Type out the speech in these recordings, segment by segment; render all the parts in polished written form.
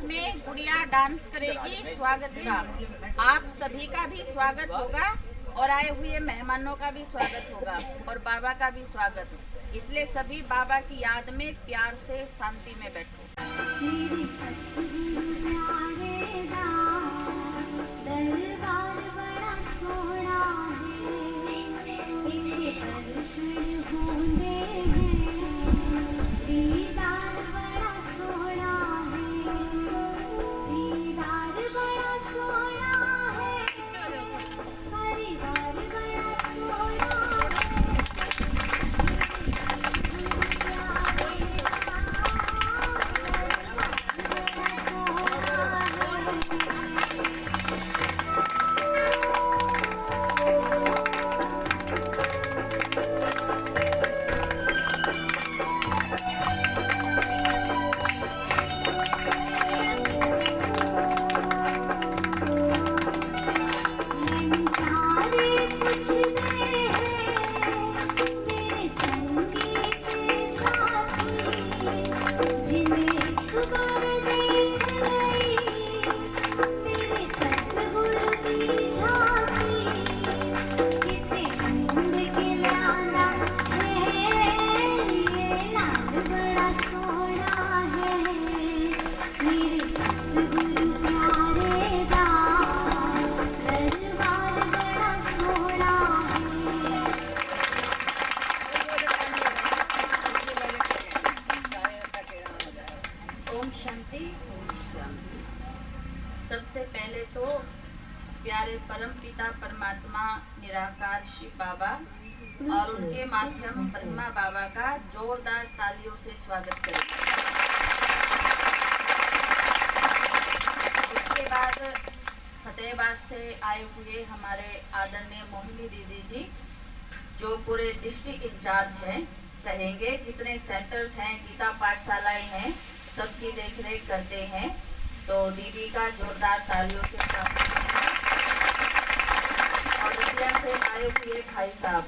में गुड़िया डांस करेगी स्वागत का। आप सभी का भी स्वागत होगा और आए हुए मेहमानों का भी स्वागत होगा और बाबा का भी स्वागत। इसलिए सभी बाबा की याद में प्यार से शांति में बैठो। सबसे पहले तो प्यारे परम पिता परमात्मा निराकार शिव बाबा और उनके माध्यम ब्रह्मा बाबा का जोरदार तालियों से स्वागत करें। इसके बाद फतेहाबाद से आए हुए हमारे आदरणीय मोहिनी दीदी जी जो पूरे डिस्ट्रिक्ट इंचार्ज हैं रहेंगे। जितने सेंटर्स हैं, गीता पाठशालाएं हैं, सबकी देखरेख करते हैं। तो दीदी का जोरदार तालियों से स्वागत है। और रतिया से आए हुए भाई साहब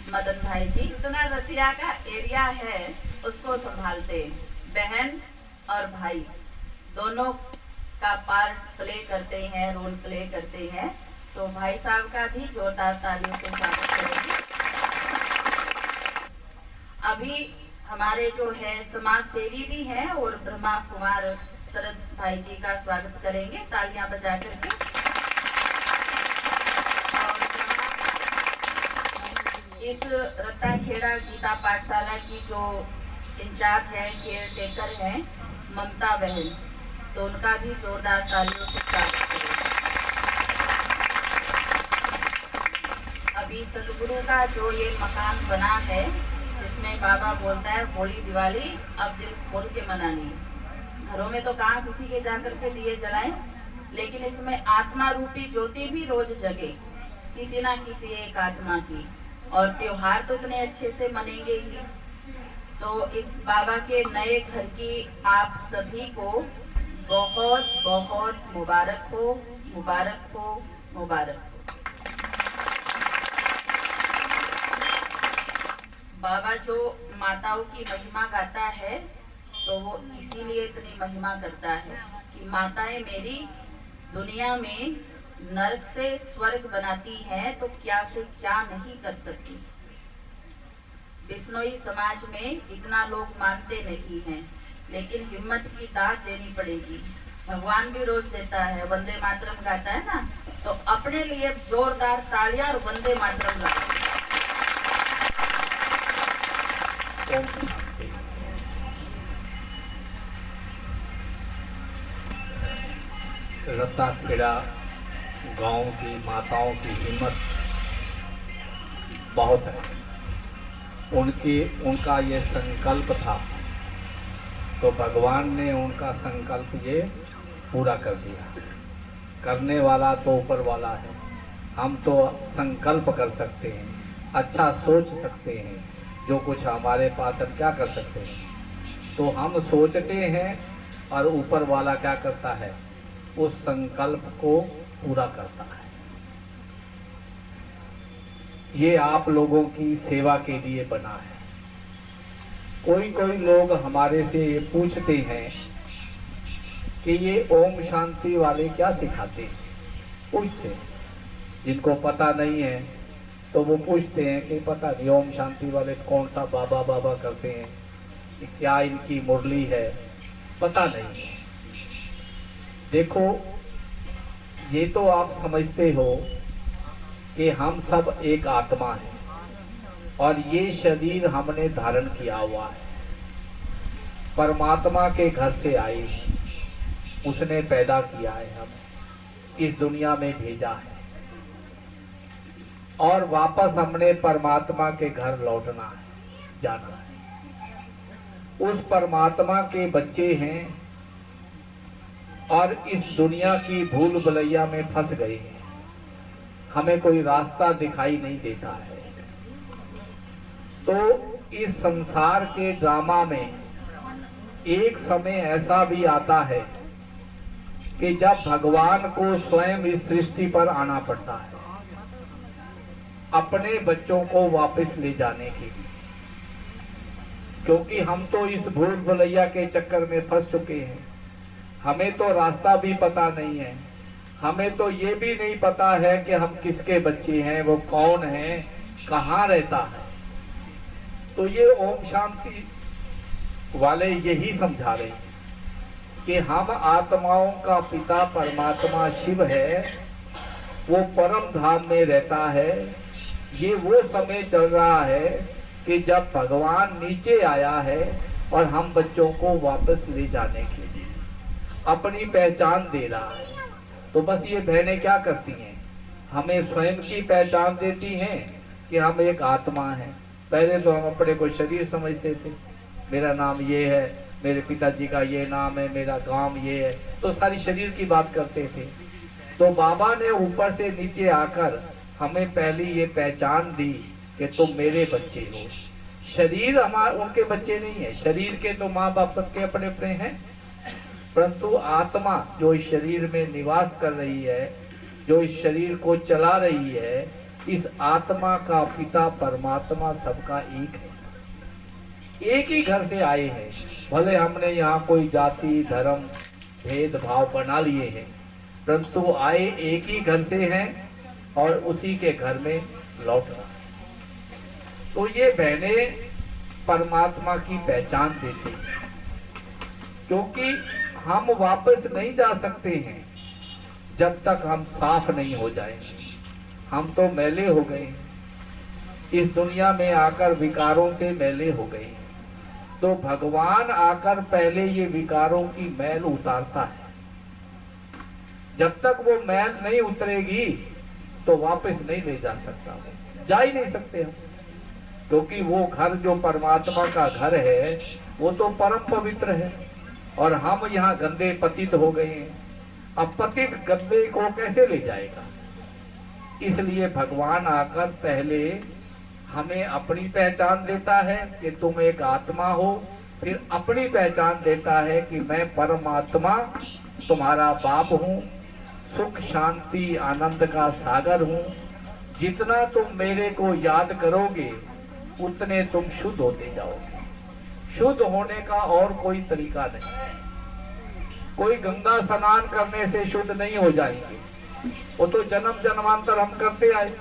मदन भाई जी, जितना रतिया का एरिया है उसको संभालते हैं। बहन और भाई दोनों का पार्ट प्ले करते हैं, रोल प्ले करते हैं। तो भाई साहब का भी जोरदार तालियों से स्वागत करेंगे। अभी हमारे जो है समाज सेवी भी हैं और ब्रह्मा कुमार शरद भाई जी का स्वागत करेंगे तालियां बजा करके। इस रत्ताखेड़ा गीता पाठशाला की जो इंचार्ज है, केयर टेकर है ममता बहन, तो उनका भी जोरदार तालियों से स्वागत करें। अभी सतगुरु का जो ये मकान बना है, जिसमें बाबा बोलता है होली दिवाली अब दिल खोल के मनानी। घरों में तो कहाँ किसी के जाकर के दिए जलाएं, लेकिन इसमें आत्मा रूपी ज्योति भी रोज जगे, किसी ना किसी एक आत्मा की। और त्योहार तो इतने अच्छे से मनेंगे ही। तो इस बाबा के नए घर की आप सभी को बहुत बहुत मुबारक हो, मुबारक हो, मुबारक हो। बाबा जो माताओं की महिमा गाता है, तो वो इसीलिए इतनी महिमा करता है कि माताएं मेरी दुनिया में नरक से स्वर्ग बनाती हैं, तो क्या से क्या नहीं कर सकती। बिश्नोई समाज में इतना लोग मानते नहीं हैं, लेकिन हिम्मत की दाद देनी पड़ेगी। भगवान भी रोज देता है, वंदे मातरम गाता है ना, तो अपने लिए जोरदार तालियां और वंदे मातरम लगाओ। रत्नाखेड़ा गांव की माताओं की हिम्मत बहुत है। उनका ये संकल्प था, तो भगवान ने उनका संकल्प ये पूरा कर दिया। करने वाला तो ऊपर वाला है, हम तो संकल्प कर सकते हैं, अच्छा सोच सकते हैं, जो कुछ हमारे पास हम क्या कर सकते हैं। तो हम सोचते हैं और ऊपर वाला क्या करता है, उस संकल्प को पूरा करता है। ये आप लोगों की सेवा के लिए बना है। कोई लोग हमारे से ये पूछते हैं कि ये ओम शांति वाले क्या सिखाते हैं, पूछते हैं। जिनको पता नहीं है तो वो पूछते हैं कि पता नहीं ओम शांति वाले कौन सा बाबा बाबा करते हैं, कि क्या इनकी मुरली है, पता नहीं है। देखो, ये तो आप समझते हो कि हम सब एक आत्मा है और ये शरीर हमने धारण किया हुआ है। परमात्मा के घर से आए, उसने पैदा किया है, हम इस दुनिया में भेजा है और वापस हमने परमात्मा के घर लौटना है, जाना है। उस परमात्मा के बच्चे हैं और इस दुनिया की भूल भुलैया में फंस गए हैं। हमें कोई रास्ता दिखाई नहीं देता है। तो इस संसार के ड्रामा में एक समय ऐसा भी आता है कि जब भगवान को स्वयं इस सृष्टि पर आना पड़ता है, अपने बच्चों को वापस ले जाने के लिए। क्योंकि हम तो इस भूल भुलैया के चक्कर में फंस चुके हैं। हमें तो रास्ता भी पता नहीं है, हमें तो ये भी नहीं पता है कि हम किसके बच्चे हैं, वो कौन है, कहाँ रहता है। तो ये ओम शांति वाले यही समझा रहे हैं कि हम आत्माओं का पिता परमात्मा शिव है, वो परम धाम में रहता है। ये वो समय चल रहा है कि जब भगवान नीचे आया है और हम बच्चों को वापस ले जाने के लिए अपनी पहचान दे रहा है। तो बस ये बहनें क्या करती हैं, हमें स्वयं की पहचान देती हैं कि हम एक आत्मा हैं। पहले तो हम अपने को शरीर समझते थे, मेरा नाम ये है, मेरे पिताजी का ये नाम है, मेरा गांव ये है, तो सारी शरीर की बात करते थे। तो बाबा ने ऊपर से नीचे आकर हमें पहली ये पहचान दी कि तुम मेरे बच्चे हो। शरीर हमारे उनके बच्चे नहीं है, शरीर के तो माँ बाप सबके अपने अपने हैं, परंतु आत्मा जो इस शरीर में निवास कर रही है, जो इस शरीर को चला रही है, इस आत्मा का पिता परमात्मा सबका एक है। एक ही घर से आए हैं। भले हमने यहाँ कोई जाति धर्म भेदभाव बना लिए हैं, परंतु आए एक ही घर से हैं और उसी के घर में लौटना। तो ये बहनें परमात्मा की पहचान देती हैं, क्योंकि हम वापस नहीं जा सकते हैं जब तक हम साफ नहीं हो जाएंगे। हम तो मैले हो गए, इस दुनिया में आकर विकारों से मैले हो गए। तो भगवान आकर पहले ये विकारों की मैल उतारता है, जब तक वो मैल नहीं उतरेगी तो वापस नहीं ले जा सकता, जा ही नहीं सकते हम, क्योंकि वो घर जो परमात्मा का घर है वो तो परम पवित्र है और हम यहाँ गंदे पतित हो गए हैं। अब पतित गंदे को कैसे ले जाएगा? इसलिए भगवान आकर पहले हमें अपनी पहचान देता है कि तुम एक आत्मा हो, फिर अपनी पहचान देता है कि मैं परमात्मा तुम्हारा बाप हूँ, सुख शांति आनंद का सागर हूँ। जितना तुम मेरे को याद करोगे उतने तुम शुद्ध होते जाओगे। शुद्ध होने का और कोई तरीका नहीं। कोई गंगा स्नान करने से शुद्ध नहीं हो जाएंगे, वो तो जन्म जन्मांतर हम करते आए।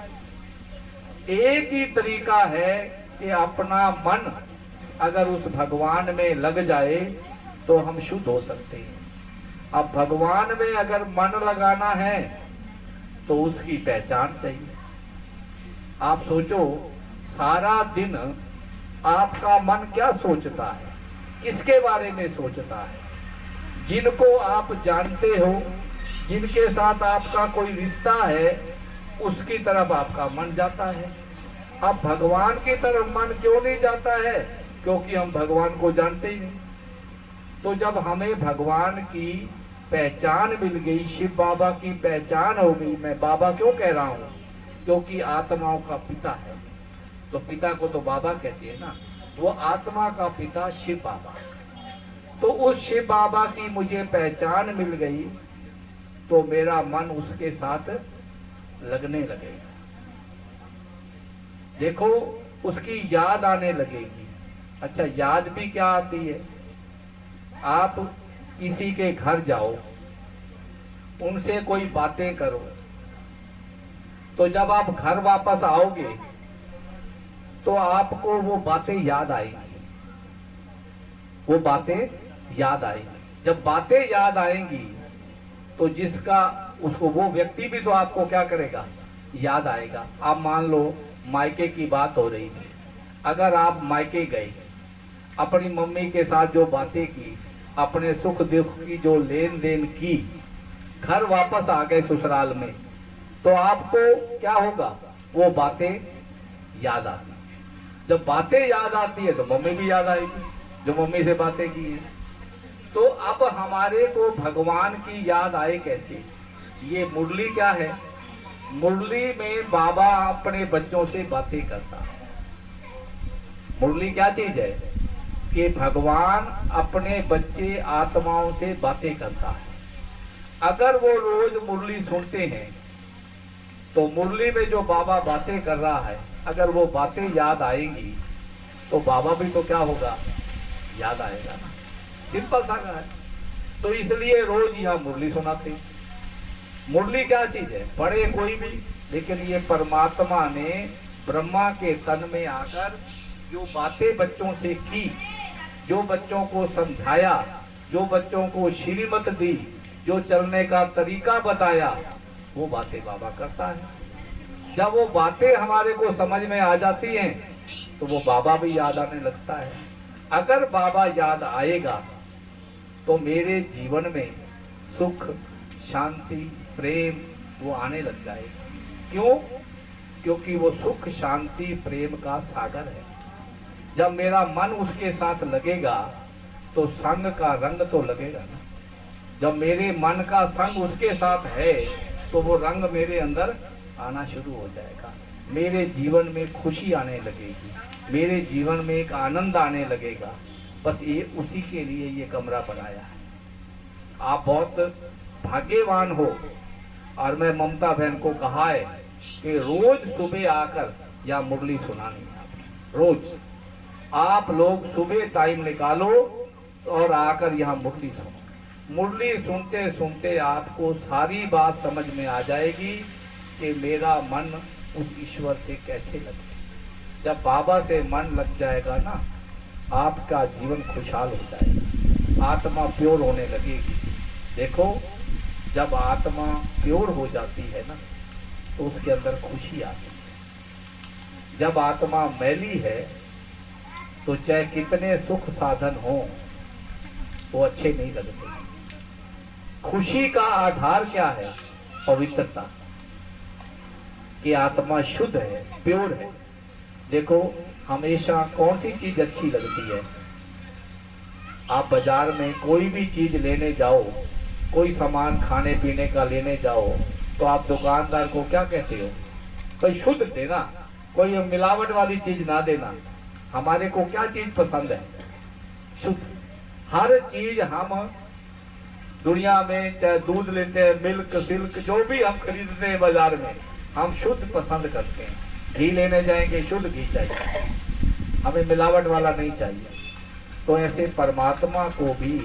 एक ही तरीका है कि अपना मन अगर उस भगवान में लग जाए तो हम शुद्ध हो सकते हैं। अब भगवान में अगर मन लगाना है तो उसकी पहचान चाहिए। आप सोचो, सारा दिन आपका मन क्या सोचता है, किसके बारे में सोचता है? जिनको आप जानते हो, जिनके साथ आपका कोई रिश्ता है, उसकी तरफ आपका मन जाता है। अब भगवान की तरफ मन क्यों नहीं जाता है? क्योंकि हम भगवान को जानते ही नहीं। तो जब हमें भगवान की पहचान मिल गई, शिव बाबा की पहचान हो गई, मैं बाबा क्यों कह रहा हूँ? क्योंकि आत्माओं का पिता है, तो पिता को तो बाबा कहते हैं ना, वो आत्मा का पिता शिव बाबा। तो उस शिव बाबा की मुझे पहचान मिल गई तो मेरा मन उसके साथ लगने लगेगा। देखो, उसकी याद आने लगेगी। अच्छा, याद भी क्या आती है? आप किसी के घर जाओ, उनसे कोई बातें करो, तो जब आप घर वापस आओगे तो आपको वो बातें याद आएंगी। वो बातें याद आएंगी। जब बातें याद आएंगी तो जिसका उसको वो व्यक्ति भी तो आपको क्या करेगा? याद आएगा। आप मान लो मायके की बात हो रही थी, अगर आप मायके गए, अपनी मम्मी के साथ जो बातें की, अपने सुख दुख की जो लेन देन की, घर वापस आ गए ससुराल में, तो आपको क्या होगा? वो बातें याद आती। जब बातें याद आती है तो मम्मी भी याद आएगी, जो मम्मी से बातें की है। तो अब हमारे को भगवान की याद आए कैसे? ये मुरली क्या है? मुरली में बाबा अपने बच्चों से बातें करता है। मुरली क्या चीज है? कि भगवान अपने बच्चे आत्माओं से बातें करता है। अगर वो रोज मुरली सुनते हैं तो मुरली में जो बाबा बातें कर रहा है, अगर वो बातें याद आएंगी तो बाबा भी तो क्या होगा? याद आएगा ना। सिंपल सा है। तो इसलिए रोज यहाँ मुरली सुनाते। मुरली क्या चीज है? पढ़े कोई भी, लेकिन ये परमात्मा ने ब्रह्मा के तन में आकर जो बातें बच्चों से की, जो बच्चों को समझाया, जो बच्चों को श्रीमत दी, जो चलने का तरीका बताया, वो बातें बाबा करता है। जब वो बातें हमारे को समझ में आ जाती हैं तो वो बाबा भी याद आने लगता है। अगर बाबा याद आएगा तो मेरे जीवन में सुख शांति प्रेम वो आने लग जाएगा। क्यों? क्योंकि वो सुख शांति प्रेम का सागर है। जब मेरा मन उसके साथ लगेगा तो संग का रंग तो लगेगा ना। जब मेरे मन का संग उसके साथ है तो वो रंग मेरे अंदर आना शुरू हो जाएगा। मेरे जीवन में खुशी आने लगेगी, मेरे जीवन में एक आनंद आने लगेगा। बस ये उसी के लिए ये कमरा बनाया है। आप बहुत भाग्यवान हो। और मैं ममता बहन को कहा है कि रोज सुबह आकर या मुरली सुनानी है। रोज आप लोग सुबह टाइम निकालो और आकर यहाँ मुरली सुनो। मुरली सुनते सुनते आपको सारी बात समझ में आ जाएगी कि मेरा मन उस ईश्वर से कैसे लगे। जब बाबा से मन लग जाएगा ना, आपका जीवन खुशहाल हो जाएगा, आत्मा प्योर होने लगेगी। देखो, जब आत्मा प्योर हो जाती है ना तो उसके अंदर खुशी आती है। जब आत्मा मैली है तो चाहे कितने सुख साधन हो वो अच्छे नहीं लगते। खुशी का आधार क्या है? पवित्रता, कि आत्मा शुद्ध है, प्योर है। देखो, हमेशा कौन सी चीज अच्छी लगती है? आप बाजार में कोई भी चीज लेने जाओ, कोई सामान खाने पीने का लेने जाओ, तो आप दुकानदार को क्या कहते हो? कोई शुद्ध देना, कोई मिलावट वाली चीज ना देना। हमारे को क्या चीज पसंद है? शुद्ध। हर चीज हम दुनिया में, चाहे दूध लेते हैं, मिल्क, सिल्क, जो भी हम खरीदते हैं बाजार में, हम शुद्ध पसंद करते हैं। घी लेने जाएंगे, शुद्ध घी चाहिए, हमें मिलावट वाला नहीं चाहिए। तो ऐसे परमात्मा को भी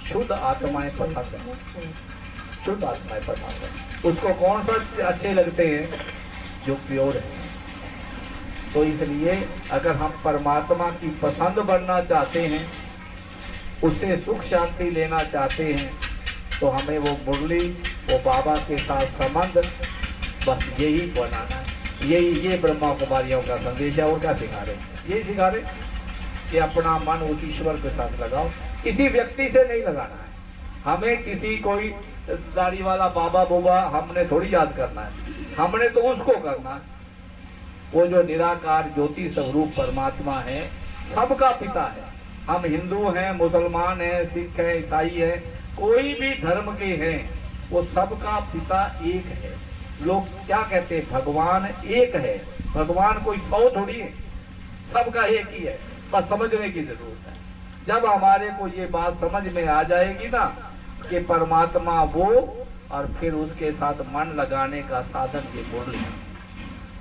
शुद्ध आत्माएं पसंद है, शुद्ध आत्माएं पसंद है। उसको कौन सा अच्छे लगते हैं? जो प्योर है। तो इसलिए अगर हम परमात्मा की पसंद बनना चाहते हैं, उससे सुख शांति लेना चाहते हैं, तो हमें वो मुरली, वो बाबा के साथ संबंध, बस यही बनाना है। ये ब्रह्मा कुमारियों का संदेश है। और क्या सिखा रहे? यही सिखा रहे कि अपना मन उस ईश्वर के साथ लगाओ, किसी व्यक्ति से नहीं लगाना है। हमें किसी कोई दाढ़ी वाला बाबा बुबा हमने थोड़ी याद करना है, हमने तो उसको करना है। वो जो निराकार ज्योति स्वरूप परमात्मा है, सबका पिता है। हम हिंदू हैं, मुसलमान हैं, सिख हैं, ईसाई हैं, कोई भी धर्म के हैं, वो सबका पिता एक है। लोग क्या कहते हैं? भगवान एक है। भगवान कोई 100 थोड़ी है, सबका एक ही है। बस समझने की जरूरत है। जब हमारे को ये बात समझ में आ जाएगी ना कि परमात्मा वो, और फिर उसके साथ मन लगाने का साधन ये मुरली।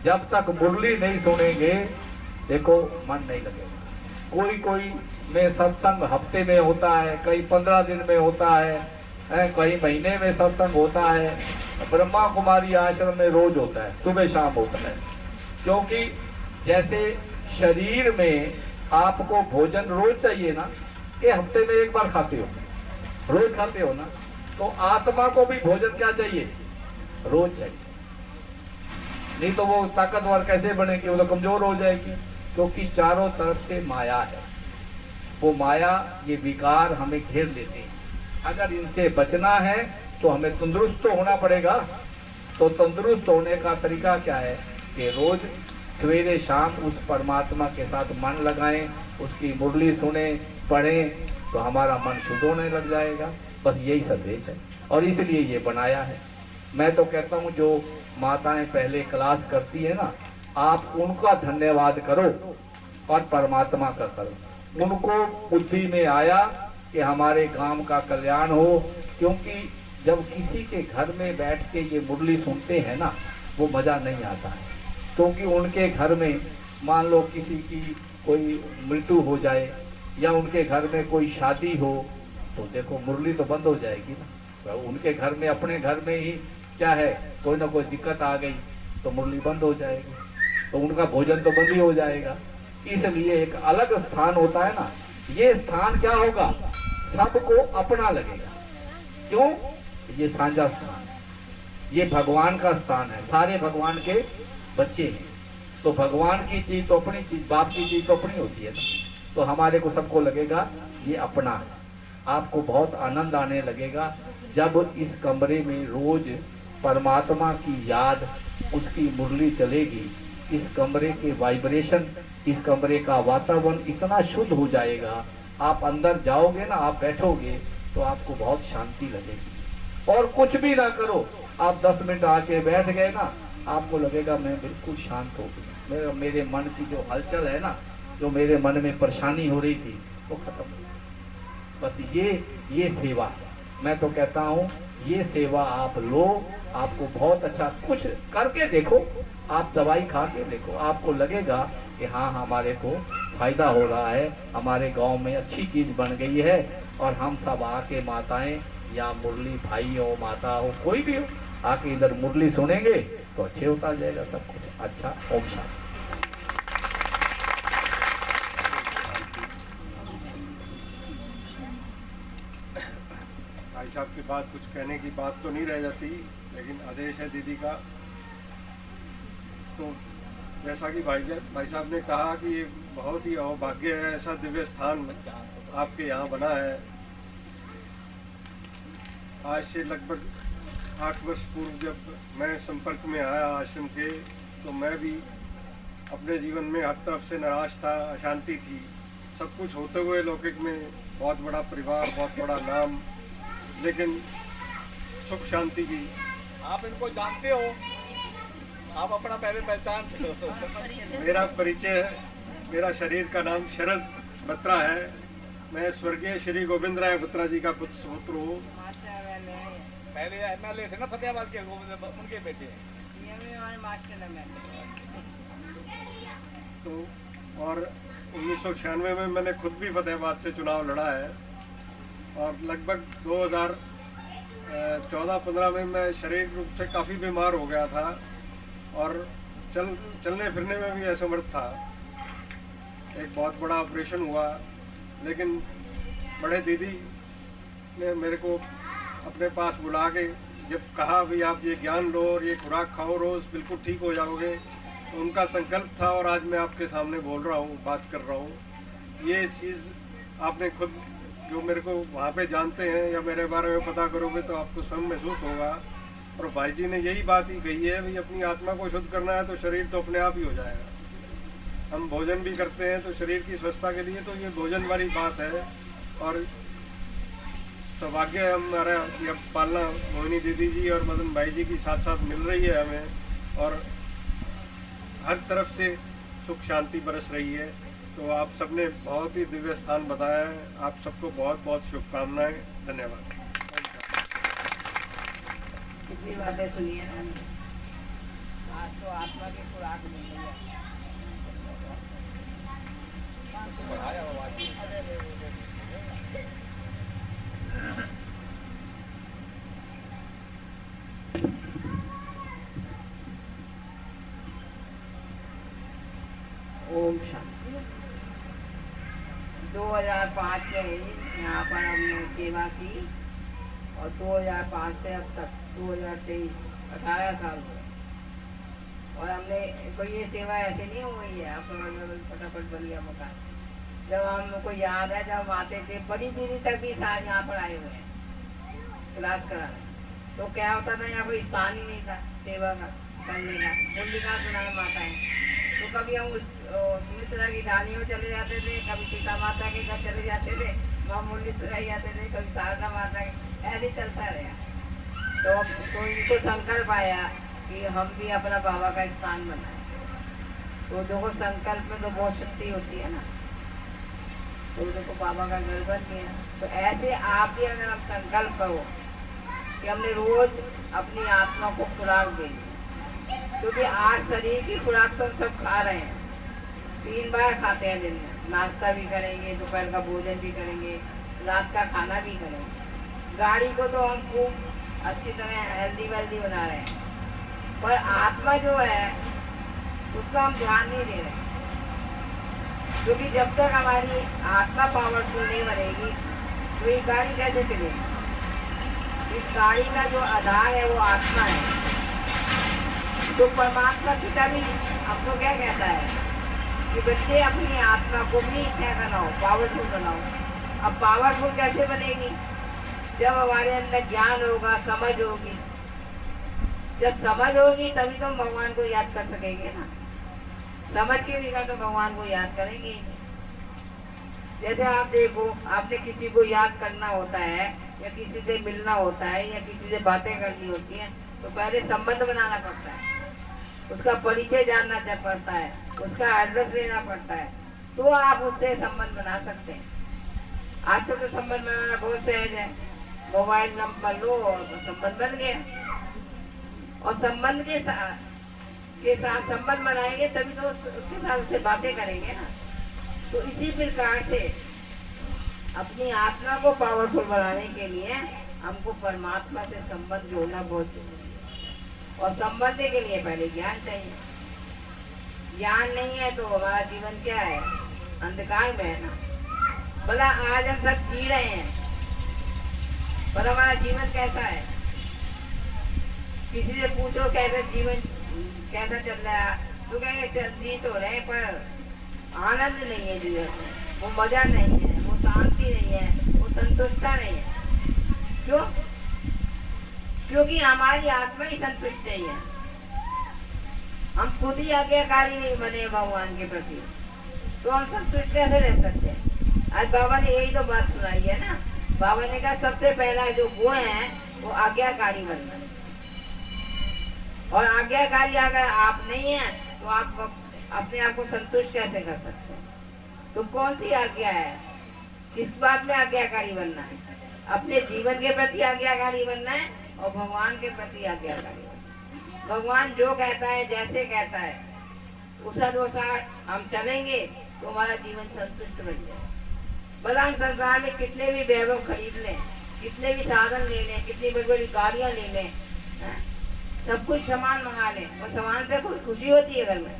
जब तक मुरली नहीं सुनेंगे, देखो, मन नहीं लगेगा। कोई में सत्संग हफ्ते में होता है, कई 15 दिन में होता है, कई महीने में सत्संग होता है। ब्रह्मा कुमारी आश्रम में रोज होता है, सुबह शाम होता है। क्योंकि जैसे शरीर में आपको भोजन रोज चाहिए ना, कि हफ्ते में एक बार खाते हो, रोज खाते हो ना, तो आत्मा को भी भोजन क्या चाहिए? रोज चाहिए। नहीं तो वो ताकतवर कैसे बनेगी? वो तो कमजोर हो जाएगी। क्योंकि चारों तरफ से माया है। वो माया, ये विकार हमें घेर लेते हैं। अगर इनसे बचना है तो हमें तंदुरुस्त तो होना पड़ेगा। तो तंदुरुस्त होने का तरीका क्या है? कि रोज सवेरे शाम उस परमात्मा के साथ मन लगाएं, उसकी मुरली सुने, पढ़ें, तो हमारा मन शुद्ध होने लग जाएगा। बस यही संदेश है, और इसलिए ये बनाया है। मैं तो कहता हूँ, जो माताएं पहले क्लास करती है ना, आप उनका धन्यवाद करो और परमात्मा का करो। उनको बुद्धि में आया कि हमारे गांव का कल्याण हो। क्योंकि जब किसी के घर में बैठ के ये मुरली सुनते हैं ना, वो मज़ा नहीं आता है। क्योंकि उनके घर में मान लो किसी की कोई मृत्यु हो जाए, या उनके घर में कोई शादी हो, तो देखो मुरली तो बंद हो जाएगी ना। तो उनके घर में, अपने घर में ही क्या है, कोई ना कोई दिक्कत आ गई तो मुरली बंद हो जाएगी, तो उनका भोजन तो बंद ही हो जाएगा। इसलिए एक अलग स्थान होता है ना, ये स्थान क्या होगा? सबको अपना लगेगा। क्यों? ये साझा स्थान है, ये भगवान का स्थान है, सारे भगवान के बच्चे हैं। तो भगवान की चीज तो अपनी चीज, बाप की चीज तो अपनी होती है ना। तो हमारे को सबको लगेगा ये अपना है। आपको बहुत आनंद आने लगेगा जब इस कमरे में रोज परमात्मा की याद, उसकी मुरली चलेगी। इस कमरे के वाइब्रेशन, इस कमरे का वातावरण इतना शुद्ध हो जाएगा, आप अंदर जाओगे ना, आप बैठोगे तो आपको बहुत शांति लगेगी। और कुछ भी ना करो, आप 10 मिनट आके बैठ गए ना, आपको लगेगा मैं बिल्कुल शांत हो गया। मेरे मन की जो हलचल है ना, जो मेरे मन में परेशानी हो रही थी, वो खत्म हो गई। बस ये सेवा, मैं तो कहता हूँ ये सेवा आप लो, आपको बहुत अच्छा, कुछ करके देखो, आप दवाई खा के देखो, आपको लगेगा कि हाँ हमारे को फायदा हो रहा है, हमारे गांव में अच्छी चीज बन गई है। और हम सब आके, माताएं या मुरली भाई हो, माता हो, कोई भी हो, आके इधर मुरली सुनेंगे तो अच्छे होता जाएगा सब कुछ। अच्छा, ओम शांति। भाई साहब की बात, कुछ कहने की बात तो नहीं रह जाती, लेकिन आदेश है दीदी का। तो जैसा कि भाई साहब ने कहा कि ये बहुत ही अभाग्य है, ऐसा दिव्य स्थान आपके यहाँ बना है। आज से लगभग 8 वर्ष पूर्व जब मैं संपर्क में आया आश्रम के, तो मैं भी अपने जीवन में हर तरफ से निराश था, अशांति थी। सब कुछ होते हुए लौकिक में बहुत बड़ा परिवार, बहुत बड़ा नाम, लेकिन सुख शांति की। आप इनको जानते हो? आप अपना पहले पहचान। मेरा परिचय है, मेरा शरीर का नाम शरद बत्रा है। मैं स्वर्गीय श्री गोविंद राय बत्रा जी का पुत्र हूँ। पहले एमएलए थे ना फतेहाबाद के, उनके बेटे। तो और 1996 में मैंने खुद भी फतेहाबाद से चुनाव लड़ा है, और लगभग 2014-15 में मैं शारीरिक रूप से काफ़ी बीमार हो गया था और चलने फिरने में भी असमर्थ था। एक बहुत बड़ा ऑपरेशन हुआ, लेकिन बड़े दीदी ने मेरे को अपने पास बुला के जब कहा भी आप ये ज्ञान लो और ये खुराक खाओ रोज़, बिल्कुल ठीक हो जाओगे, तो उनका संकल्प था और आज मैं आपके सामने बोल रहा हूँ, बात कर रहा हूँ। ये चीज़ आपने खुद जो मेरे को वहाँ पे जानते हैं या मेरे बारे में पता करोगे तो आपको स्वयं महसूस होगा। और भाई जी ने यही बात ही कही है, भाई अपनी आत्मा को शुद्ध करना है तो शरीर तो अपने आप ही हो जाएगा। हम भोजन भी करते हैं तो शरीर की स्वस्थता के लिए, तो ये भोजन वाली बात है। और सौभाग्य है हमारा कि अब पालना मोहिनी दीदी जी और मदन भाई जी की साथ साथ मिल रही है हमें, और हर तरफ से सुख शांति बरस रही है। तो आप सबने बहुत ही दिव्य स्थान बताया है। आप सबको बहुत बहुत शुभकामनाएं। धन्यवाद। कितनी बातें सुनी है ना, आज तो आत्मा की खुराक मिल रही है। ओम शांति। 2005 में यहाँ पर हमने सेवा की और 2005 से अब तक 2023 18 साल हुए। और हमने कोई ये सेवा ऐसे नहीं हुई है आप फटाफट बन गया मकान। जब हमको याद है जब हम आते थे, बड़ी दीदी तक भी साथ यहाँ पर आए हुए हैं क्लास कराने, तो क्या होता था यहाँ कोई स्थान ही नहीं था सेवा का करने का। मुरलीका सुनाए माता है, तो कभी हम सुमित्रा की ढाणी में चले जाते थे, कभी सीता माता के घर चले जाते थे, वहाँ मुरली सुनाई जाते थे, कभी शारदा माता के, ऐसे चलता रहा। तो इनको संकल्प आया कि हम भी अपना बाबा का स्थान बनाएं। तो देखो संकल्प में तो बहुत शक्ति होती है ना, तो देखो बाबा का घर बन गया। तो ऐसे आप भी अगर आप संकल्प करो कि हमने रोज अपनी आत्मा को खुराक देंगे, क्योंकि आज शरीर की खुराक तो हम सब खा रहे हैं, 3 बार खाते हैं दिन में, नाश्ता भी करेंगे, दोपहर का भोजन भी करेंगे, रात का खाना भी करेंगे। गाड़ी को तो हम खूब अच्छी तरह हेल्दी वेल्दी बना रहे हैं, पर आत्मा जो है उसका हम ध्यान नहीं दे रहे, क्योंकि जब तक हमारी आत्मा पावरफुल नहीं बनेगी तो ये गाड़ी कैसे चलेगी। इस गाड़ी का जो आधार है वो आत्मा है। तो परमात्मा पिता भी हमको क्या कहता है कि बच्चे अपनी आत्मा को भी क्या बनाओ, पावरफुल बनाओ। अब पावरफुल कैसे बनेगी? जब हमारे अंदर ज्ञान होगा, समझ होगी। जब समझ होगी तभी तो हम भगवान को याद कर सकेंगे ना। समझ के बिना तो भगवान को याद करेंगे। जैसे आप देखो, आपने किसी को याद करना होता है या किसी से मिलना होता है या किसी से बातें करनी होती हैं, तो पहले संबंध बनाना पड़ता है, उसका परिचय जानना पड़ता है, उसका एड्रेस लेना पड़ता है, तो आप उससे संबंध बना सकते हैं। आज तो संबंध बनाना बहुत सहज है, मोबाइल नंबर लो और संबंध बन गया। और संबंध के साथ संबंध बनाएंगे तभी तो उसके साथ उससे बातें करेंगे ना। तो इसी प्रकार से अपनी आत्मा को पावरफुल बनाने के लिए हमको परमात्मा से संबंध जोड़ना बहुत जरूरी है। और संबंध के लिए पहले ज्ञान चाहिए। ज्ञान नहीं है तो हमारा जीवन क्या है, अंधकार में है ना। भला आज हम सब जी रहे हैं, पर हमारा जीवन कैसा है? किसी से पूछो कैसा जीवन कैसा चल रहा है, तो कहेंगे चल जी तो रहे, पर आनंद नहीं है जीवन में, वो मजा नहीं है, वो शांति नहीं है, वो संतुष्टता नहीं है। क्यों? क्योंकि हमारी आत्मा ही संतुष्ट नहीं है। हम खुद ही आज्ञाकारी नहीं बने भगवान के प्रति, तो हम संतुष्ट कैसे रह सकते हैं? आज बाबा ने यही तो बात सुनाई है ना। बाबा ने कहा सबसे पहला जो गुण है वो आज्ञाकारी बनना है। और आज्ञाकारी अगर आप नहीं है तो आप अपने आप को संतुष्ट कैसे कर सकते हैं? तो कौन सी आज्ञा है? किस बात में आज्ञाकारी बनना है? अपने जीवन के प्रति आज्ञाकारी बनना है और भगवान के प्रति आज्ञाकारी बनना है। भगवान जो कहता है, जैसे कहता है, उस अनुसार हम चलेंगे तो हमारा जीवन संतुष्ट बन जाए। भला हम संसार में कितने भी वैभव खरीद लें, कितने भी साधन ले लें, कितनी बड़ी बड़ी गाड़ियाँ ले लें, सब कुछ सामान मंगा लें, और सामान से कुछ खुशी होती है घर में?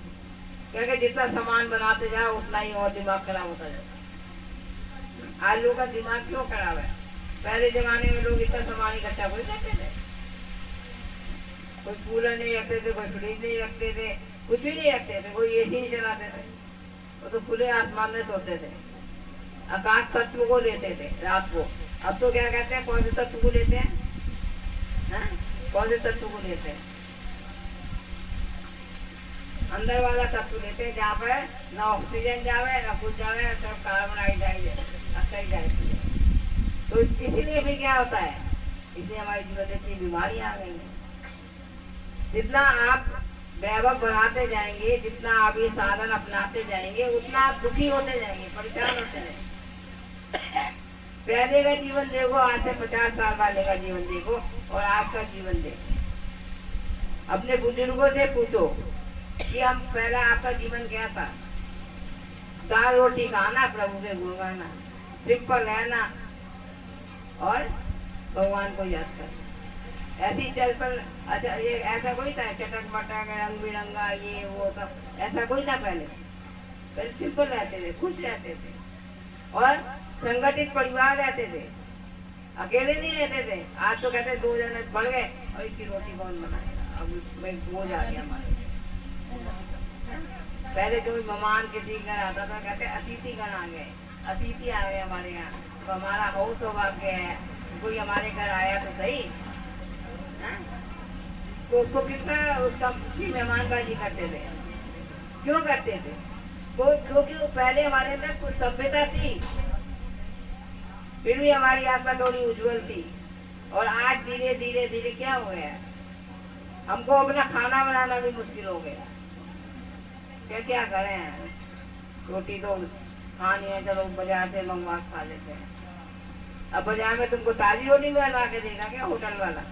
क्योंकि जितना सामान बनाते जाओ उतना ही और दिमाग खराब होता जाता। आज लोगों का दिमाग क्यों खराब है? पहले जमाने में लोग इतना सामान इकट्ठा कोई करते थे, कोई कूलर नहीं रखते थे, कोई फ्रिज नहीं रखते थे, कुछ भी नहीं रखते थे, कोई एसी नहीं चलाते थे, वो तो खुले आसमान में सोते थे, आकाश तत्व को लेते थे रात को। अब तो क्या कहते हैं, कौन से तत्व को लेते हैं? कौन से तत्व को लेते हैं? अंदर वाला तत्व लेते हैं, जहाँ पर ना ऑक्सीजन जावे ना कुछ जावे, सब कार्बन डाइऑक्साइड जाती है। तो इसीलिए फिर क्या होता है, इसलिए हमारी जीवन में इतनी बीमारियां आ गई हैं। जितना आप वैभव बढ़ाते जाएंगे, जितना आप ये साधन अपनाते जाएंगे, उतना आप दुखी होते जाएंगे, परेशान होते जाएंगे। पहले का जीवन देखो, आज से 50 साल पहले का जीवन देखो और आज का जीवन देखो। अपने बुजुर्गों से पूछो कि हम पहला आपका जीवन क्या था? दाल रोटी खाना, प्रभु के गुण गाना, सिंपल रहना और भगवान को याद करना, ऐसी चल पर। अच्छा, ये ऐसा कोई था चटक मटक रंग बिरंगा ये वो सब, ऐसा कोई था पहले सिंपल रहते थे, खुश रहते थे और संगठित परिवार रहते थे, अकेले नहीं रहते थे। आज तो कहते 2 जने बढ़ गए और इसकी रोटी कौन बनाएगा, अब मैं बोझ आ गया हमारे। पहले जो मेहमान किसी घर आता था, कहते अतिथिगण आ गए, अतिथि आ गए हमारे यहाँ, तो हमारा बहुत सौभाग्य है, कोई हमारे घर आया तो सही। तो उसको कितना उसका मेहमानबाजी करते थे। क्यों करते थे? क्योंकि पहले हमारे अंदर कुछ सभ्यता थी, फिर भी हमारी आत्मा थोड़ी उज्जवल थी। और आज धीरे धीरे धीरे क्या हो गया, हमको अपना खाना बनाना भी मुश्किल हो गया। क्या करें, रोटी तो खानी है, चलो बाजार से मंगवा खा लेते हैं। अब बाजार में तुमको ताजी रोटी बनवा के देगा क्या होटल वाला?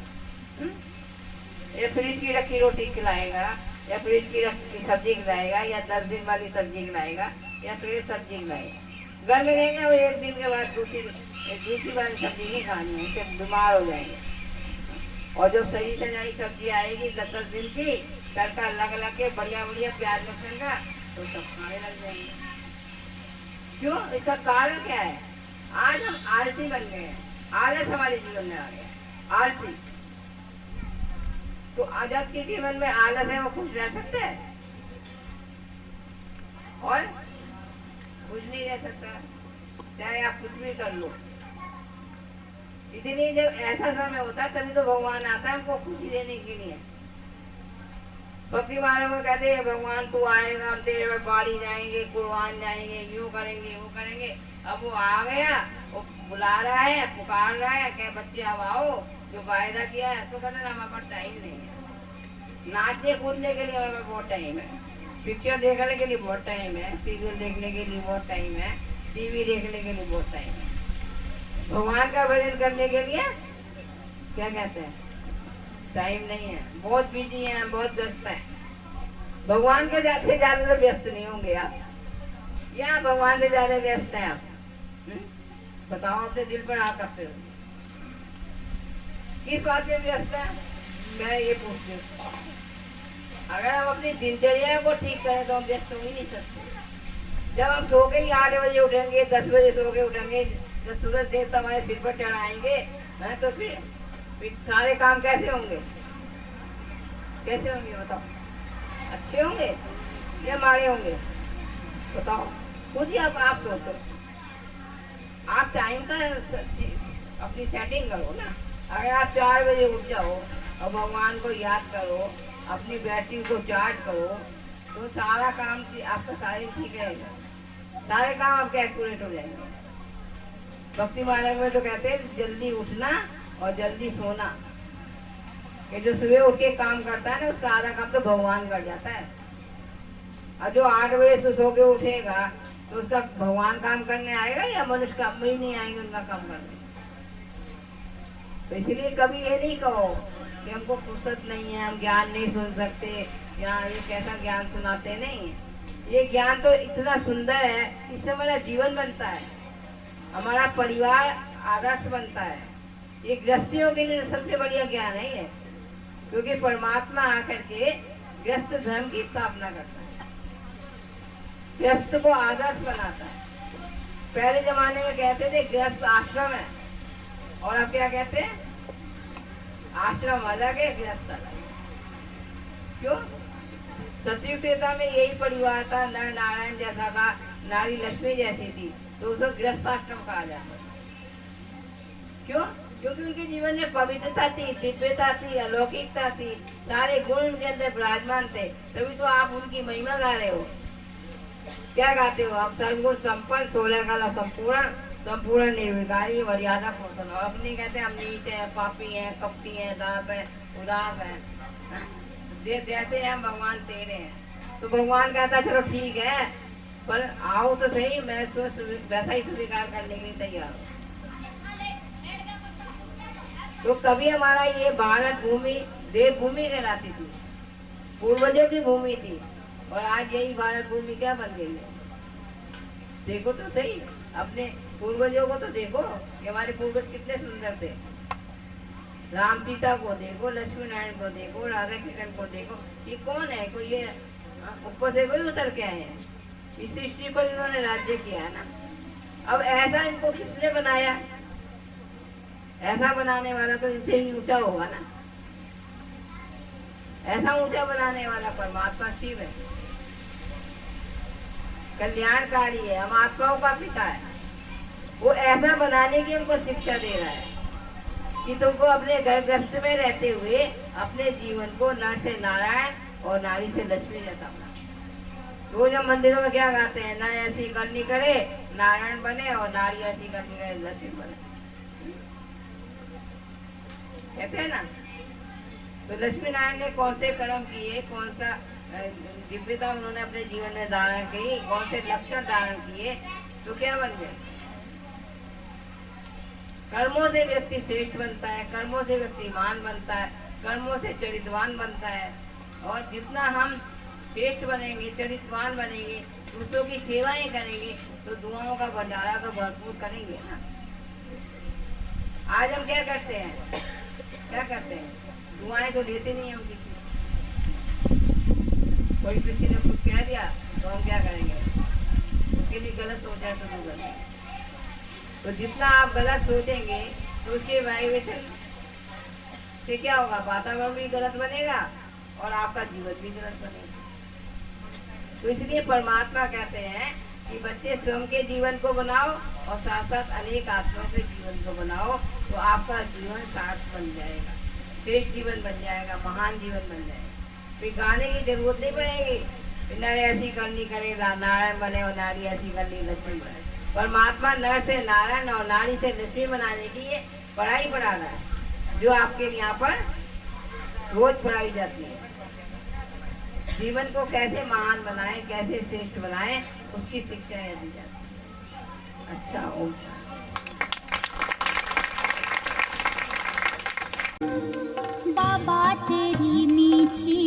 या फ्रिज की रखी रोटी खिलाएगा, या फ्रिज की रखी सब्जी खिलाएगा, या 10 दिन वाली सब्जी खिलाएगा, या फ्रेश सब्जी खिलाएगा। घर में रहेंगे वो 1 दिन के बाद दूसरी वाली सब्जी नहीं खानी है, उससे बीमार हो जाएंगे। और जो सही सजाई सब्जी आएगी 10-10 दिन की, तड़का लग के बढ़िया बढ़िया प्याज लहसुन का, तो सब खाने लग जाएंगे। क्यों? इसका कारण क्या है? आज हम आलसी बन गए हैं, आलस हमारे जीवन में आ गया, आलसी। तो आज के जीवन में आलस है, वो खुश रह सकते हैं? और कुछ नहीं रह सकता, चाहे आप कुछ भी कर लो। इसीलिए जब ऐसा समय होता है तभी तो भगवान आता है हमको खुशी देने के लिए। भक्ति वालों को कहते हैं भगवान तू आएगा, हम तेरे बाड़ी जाएंगे, कुर्बान जाएंगे, यूँ करेंगे वो करेंगे। अब वो आ गया, वो बुला रहा है, पुकार रहा है, क्या बच्चे अब आओ, जो वायदा किया है। तो कहते हमारे पास टाइम नहीं है, नाचने कूदने के लिए हमारे पास बहुत टाइम है, पिक्चर देखने के लिए बहुत टाइम है, सीरियल देखने के लिए बहुत टाइम है, टीवी देखने के लिए बहुत टाइम है। भगवान का भजन करने के लिए क्या कहते हैं, टाइम नहीं है, बहुत बिजी हैं, बहुत व्यस्त हैं। भगवान के से ज्यादा तो व्यस्त नहीं होंगे आप, या भगवान से ज्यादा व्यस्त हैं आप? बताओ, अपने दिल पर हाथ रखते हो, किस बात में व्यस्त है? मैं ये पूछती हूँ। अगर हम अपनी दिनचर्या को ठीक करें तो हम व्यस्त हो ही नहीं सकते। जब हम सो के ही 8 बजे उठेंगे, 10 बजे सो के उठेंगे, जब सूरज देवता हमारे सिर पर चढ़ाएंगे, तो फिर सारे काम कैसे होंगे? कैसे होंगे बताओ? अच्छे होंगे या माड़े होंगे? बताओ खुद ही। आप सोचो, आप टाइम का अपनी सेटिंग करो ना। अगर आप 4 बजे उठ जाओ और भगवान को याद करो, अपनी बैटरी को चार्ज करो, तो सारा काम आपका शारीर ठीक रहेगा, सारे काम आपके एक्यूरेट हो जाएंगे। भक्ति मार्ग में तो कहते हैं जल्दी उठना और जल्दी सोना, कि जो सुबह उठ के काम करता है ना उसका आधा काम तो भगवान कर जाता है, और जो 8 बजे से सो के उठेगा तो उसका भगवान काम करने आएगा या मनुष्य काम ही नहीं आएंगे उनका काम करने। तो इसलिए कभी ये नहीं कहो कि हमको फुर्सत नहीं है, हम ज्ञान नहीं सुन सकते, या ये कैसा ज्ञान सुनाते नहीं। ये ज्ञान तो इतना सुंदर है, इससे हमारा जीवन बनता है, हमारा परिवार आदर्श बनता है। ये गृहस्थियों के लिए सबसे बढ़िया ज्ञान है ये, क्योंकि परमात्मा आकर के गृहस्थ धर्म की स्थापना करता है, गृहस्थ को आदर्श बनाता है। पहले जमाने में कहते थे गृहस्थ आश्रम है, और अब क्या कहते हैं, आश्रम अलग है गृहस्थ अलग है। क्यों? सतयुग त्रेता में यही परिवार था, नर नारायण जैसा था, नारी लक्ष्मी जैसी थी, तो उसे गृहस्थ आश्रम कहा जाता है। क्यों? क्योंकि उनके जीवन में पवित्रता थी, दिव्यता थी, अलौकिकता थी, सारे गुण उनके अंदर विराजमान थे, तभी तो आप उनकी महिमा गा रहे हो। क्या गाते हो आप? सर्वगुण संपन्न, 16 कला संपूर्ण, संपूर्ण निर्विकारी, मर्यादा पोषण। और अपनी कहते हैं हम नीच हैं, पापी हैं, कपटी हैं, दास हैं, उदास हैं, जैसे हम भगवान तेरे हैं। तो भगवान कहता है चलो ठीक है, पर आओ तो सही, मैं तो वैसा ही स्वीकार करने के लिए तैयार हूँ। तो कभी हमारा ये भारत भूमि देव भूमि कहलाती थी, पूर्वजों की भूमि थी, और आज यही भारत भूमि क्या बन गई है? देखो तो सही, अपने पूर्वजों को तो देखो कि हमारे पूर्वज कितने सुंदर थे। राम सीता को देखो, लक्ष्मी नारायण को देखो, राधा कृष्ण को देखो, ये कौन है? कोई ये ऊपर से कोई उतर के आए हैं? इस सृष्टि पर इन्होंने राज्य किया है ना। अब ऐसा इनको किसने बनाया? ऐसा बनाने वाला तो इनसे ही ऊंचा होगा ना। ऐसा ऊंचा बनाने वाला परमात्मा शिव है, कल्याणकारी है, हम आत्माओं का पिता है। वो ऐसा बनाने की हमको शिक्षा दे रहा है कि तुमको अपने घर गृहस्थ में रहते हुए अपने जीवन को नर से नारायण और नारी से लक्ष्मी जैसा बना। रोज हम मंदिरों में क्या गाते हैं? नर ऐसी करनी करे नारायण बने, और नारी ऐसी करनी करे लक्ष्मी बने, कहते हैं ना। तो लक्ष्मी नारायण ने कौन से कर्म किए, कौन सा दिव्यता उन्होंने अपने जीवन में धारण की, कौन से लक्षण धारण किए, तो क्या बन गए? कर्मों से व्यक्ति श्रेष्ठ बनता है, कर्मों से व्यक्ति महान बनता है, कर्मों से चरितवान बनता है। और जितना हम श्रेष्ठ बनेंगे, चरितवान बनेंगे, दूसरों की सेवाएं करेंगे, तो दुआओं का भंडारा तो भरपूर करेंगे ना। आज हम क्या करते हैं? क्या करते हैं? दुआएं तो लेते नहीं हम किसी। कोई किसी ने कुछ कह दिया तो हम क्या करेंगे? उसके लिए गलत सोचा तो हम करेंगे। तो जितना आप गलत सोचेंगे तो उसके वाइब्रेशन से क्या होगा? वातावरण भी गलत बनेगा और आपका जीवन भी गलत बनेगा। तो इसलिए परमात्मा कहते हैं कि बच्चे स्वयं के जीवन को बनाओ और साथ साथ अनेक आत्माओं के जीवन को बनाओ, तो आपका जीवन सार्थ बन जाएगा, श्रेष्ठ जीवन बन जाएगा, महान जीवन बन जाएगा। फिर गाने की जरूरत नहीं पड़ेगी, नर ऐसी करनी करे नारायण बने और नारी ऐसी करनी लक्ष्मी बने। परमात्मा नर से नारायण और नारी से लक्ष्मी बनाने की ये पढ़ाई पढ़ा रहा है, जो आपके यहाँ पर रोज पढ़ाई जाती है। जीवन को कैसे महान बनाए, कैसे श्रेष्ठ बनाए, उसकी शिक्षा दी जाती है। अच्छा, ओम बाबा तेरी मीठी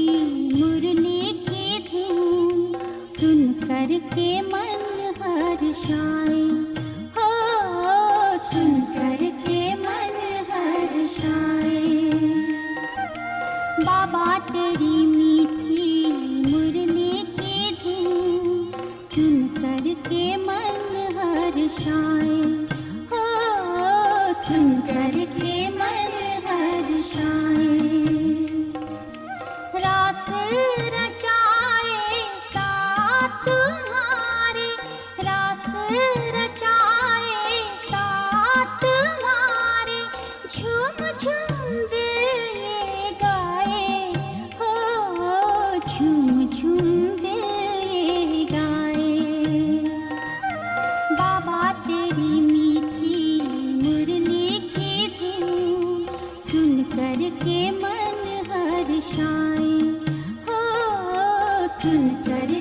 मुरली की धुन सुन कर के मन हर्षाए, हो सुन कर के मन हर्षाए। बाबा तेरी मीठी मुरली की धुन सुन कर के मन हर्षाए, हो सुन कर के मन हर्षाए। रास रचाए साथ तुम्हारे, रास रचाए साथ तुम्हारे, कर के मन हर्षाए, हो सुन कर